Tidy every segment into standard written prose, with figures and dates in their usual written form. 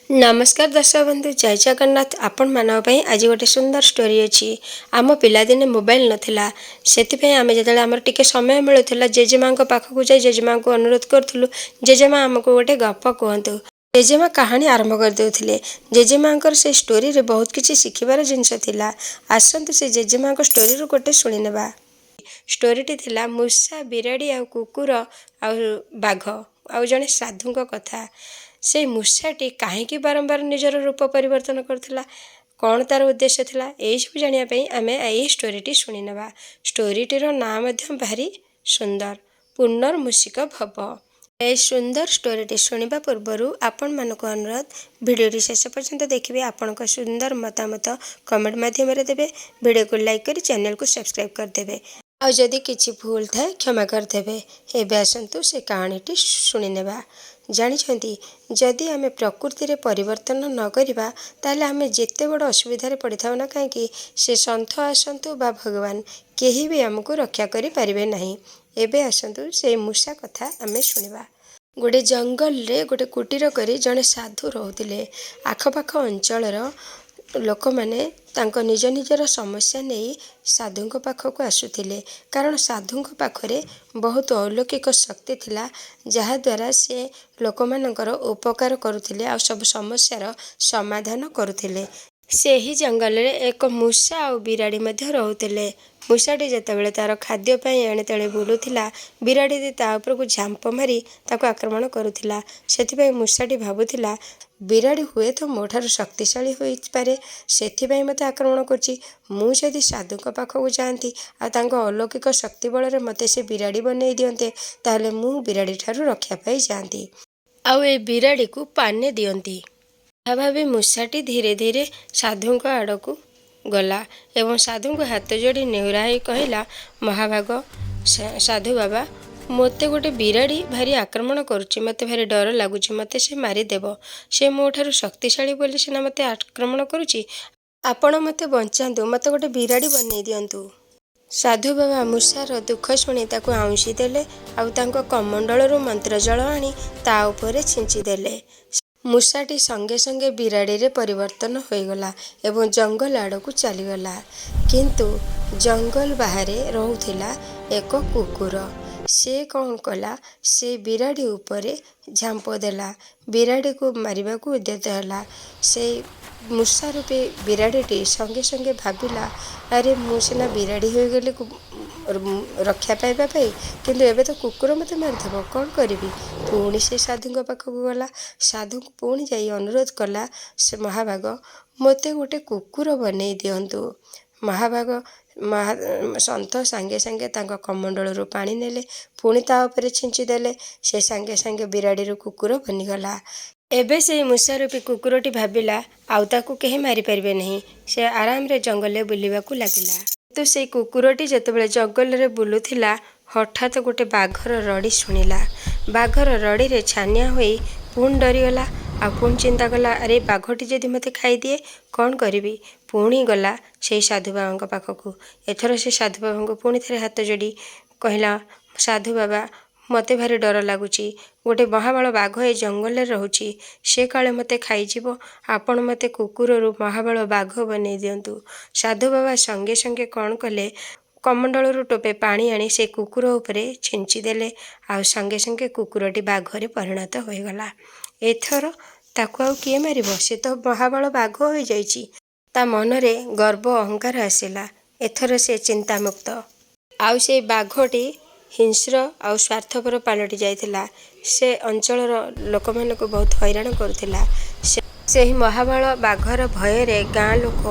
नमस्कार दर्शक बंधु जय जगन्नाथ आपण मानव पई आज गोटे सुंदर स्टोरी अच्छी। आम पिलादिने मोबाइल नथिला सेति आम जो आम टिके समय मिलूला जेजेमा पाखक जाए जेजेमा को अनुरोध करूँ जेजेमा आमको गोटे गप कहतु। जेजेमा कहानी आरंभ कर देउथिले। जेजेमा से स्टोरी रे बहुत किछि शिखिबार जिनस थिला। आसंतु से जेजेमा स्टोरी रो गोटे सुनि नेबा। स्टोरीटी थिला मूषा बिराड़ी आ कुकुर आ बाघ आ जड़े साधु कथा। से मूषाटी कहीं बारंबार निजर रूप परिवर्तन करथिला, कौन तार उद्देश्य थिला यही सब जानापी आम यही स्टोरीटी शुणी नेबा। स्टोरीटीर नाम भारी सुंदर पुनर्मूषिक भव। ए सुंदर स्टोरीटी शुणा पूर्व आपण मानक अनुरोध भिडियोटी शेष पर्यंत देखिए। आपण सुंदर मतामत कमेंट माध्यम देवे। वीडियो को लाइक कर चैनल को सब्सक्राइब करदे। आ जदि किछि भूल थाए क्षमा करदे। एबे आसंतु से कहानीटी शुणी नेबा। जानिछंती जदि आमे प्रकृति रे परिवर्तन न करिबा ताले आमे जेते बड़ असुविधा रे पड़ि थाउ ना काहेकि से सन्थ आसंतु बा भगवान केही भी हमको रक्षा करि पारिबे नहीं। एबे आसंतु से मूषा कथा आमे शुणिबा। गोटे जंगल रे गोटे कुटीर करी जड़े साधु रोहुतिले। आखपाख अंचलर लोक माने तांको निज निजर समस्या नहीं साधु पाखक आसुथिले, कारण साधु पाखरे बहुत अलौकिक शक्ति थिला जहाद्वारा से लोक मानकर उपकार करुथिले आ सब समस्यार समाधान करुथिले। से ही जंगल रे एक मूषा और बिराड़ी मध्य रोहुतिले। मूषाटी जेतेबेले तार खाद्य पाई एणे तेणे बुलुथिला, बिराड़ी ता उपरकु झांप मारी ताको आक्रमण करुथिला। सेथिपाई मूषाटी भाबुथिला बिराड़ी हुए तो मोठार शक्तिशाली होई पारे, सेथिपाई मते आक्रमण करछि। मु जदि साधुक पाखकु जांती आ तांको अलौकिक शक्ति बଳରେ मते से बिराड़ी बनै दियन्ते ताहले मु बिराड़ी ठारू रक्षा पाई जांती आउ ए बिराड़ी को पाने दियन्ती। भावी मूषाटी धीरे धीरे साधु आड़क गला एवं साधु को हाथ जोड़ी नेहुराई कहला, महाभाग साधु बाबा मते गोटे बिराड़ी भारी आक्रमण करुच्ची, मते भारी डर लगुच, मते से मारिदेव। से मो ठारू शक्तिशाली बोली सिना मते आक्रमण करुच्ची, आपण मते बंचातु, मते गोटे बिराड़ी बनै दियंतु। साधु बाबा मूषार दुख शुणी ताको आउंशी देले आउ तांको कमंडलरू मंत्र जल आनी ता उपरे छिंची देले। मूषाटी संगे संगे बिराड़ी रे परिवर्तन होईगला एवं जंगल आड़कू चलीगला। किंतु जंगल बाहरे रोहुथिला एक कुकुर। से कौन कला, से बिराड़ी उपरे झांप देला, बिराड़ी को मारिबा को उद्यत हला। से मूषा रूपी बिराड़ीटी संगे संगे भाविला, अरे मु सिना बिराड़ी हो गली रक्षा पाइबा पाई, किंतु एबे तो कुकुर मते मारिदेव, कौन करिबी। पुणी से साधु पाखक गला। साधु पुणी जाई अनुरोध कला, से महाभाग मते गोटे कुकुर बनै दियंतु। महाभाग सन्थ सांगे सांगे तांको कमंडलरू पानी नेले, पुणी ता उपरे छिंची देले। से सांगे सांगे बिराड़ी कुकुर बनिगला। एबे से मूषा रूपी कुकुरटी भाविला आउ ताकू केही मारि पारिबे नहीं। से आराम रे जंगल बुलिबाकू लागिला। तो से कुकुरटी जेतेबेले जंगल रे बुलुथिला हठात गोटे बाघर रड़ी शुणिला। बाघर रड़ी रे छानिया होई पुणी डरीगला आ पुणी चिंता कला, अरे बाघटी जदि मते खाईदिए कौन करिबी। पुणी गला से साधु बाबा पाखकू। एथर से साधु बाबा पुणी थे हाथ जोड़ी कहला, साधु बाबा मते भारी डर लगुची, गोटे महाबल बाघ ए जंगल रहुची, से काले मते खाईजिबो, आपण मते कुकुररू महाबल बाघ बनै दियंतु। साधु बाबा संगे संगे कौन कले, कमंडलरू टोपे पानी आनी से कुकुर उपरे छिंची देले आ संगे संगे कुकुरटी बाघरे परिणत होईगला। एथर ताकू आउ किए मारिबो, से तो महाबल बाघ हो जाइची। ता मनरे गर्व अहंकार आसिला। एथर से चिंतामुक्त आउ से बाघटी हिंस्र आउ स्वार्थपर पालटि जाइथिला। से अंचलर लोक मानकु बहुत हैरान करुथिला। से ही महाबल बाघर भୟରେ गाँ लोक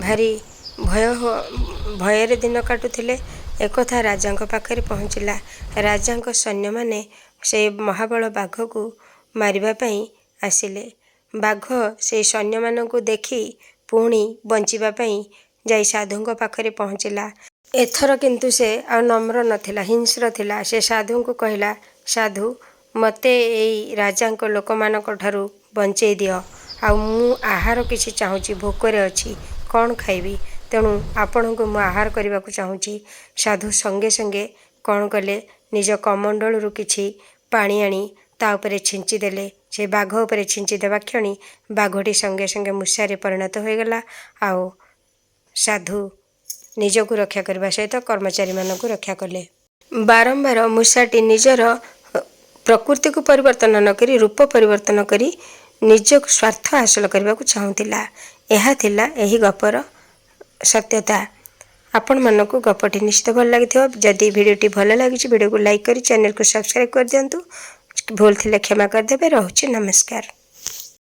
भारी भୟରେ दिन काटुथिले। एकथा राजांक पाखरे पहुँचिला। राजांक सैन्य माने से महाबल बाघ को मारिबा पई आसिले। बाघ से सैन्य मानकु देखी पुणी बंचिबा पई जाई साधुंक पाखरे पहुँचिला। एथर किंतु से आ नम्र नथिला, हिंस्र थिला। से साधु को कहला, साधु मते एई राजांक लोक मानक ठारू बंचेई दियो, आ मु आहार किछि चाहूची, भोकरे अछि, कौन खाइबी, तेणु आपण को मु आहार करने को चाहूँगी। साधु संगे संगे कौन कले, निज कमंडलरू किछि पानी आनी ता उपरे छिंची देले। से बाघ उपरे छिंची देवा क्षणी बाघटी संगे संगे मूषारे परिणत होगला। आउ साधु निजको रक्षा करने सहित कर्मचारी मानक रक्षा कले। बारंबार मूषाटी निजर प्रकृति को परिवर्तन न करी रूप परिवर्तन करी निज स्वार्थ हासिल करने को चाहूला। यह थिला एही गपर सत्यता। आपण मानक गपटी निश्चित भल लगी। जदि भिडियोटी भल लगी भिडियो को लाइक करी चैनल को सब्सक्राइब कर दिंतु। भूल थिले क्षमा करदे। रहुछि नमस्कार।